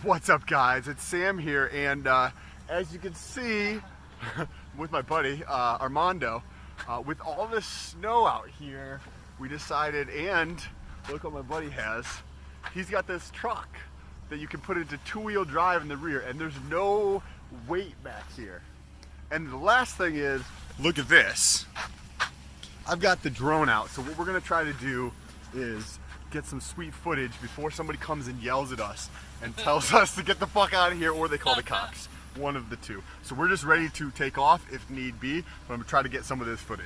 What's up, guys? It's Sam here, and as you can see, with my buddy Armando, with all this snow out here, we decided, and look what my buddy has. He's got this truck that you can put into two-wheel drive in the rear, and there's no weight back here. And the last thing is, look at this. I've got the drone out, so what we're gonna try to do is get some sweet footage before somebody comes and yells at us and tells us to get the fuck out of here, or they call the cops. One of the two. So we're just ready to take off if need be, but I'm gonna try to get some of this footage.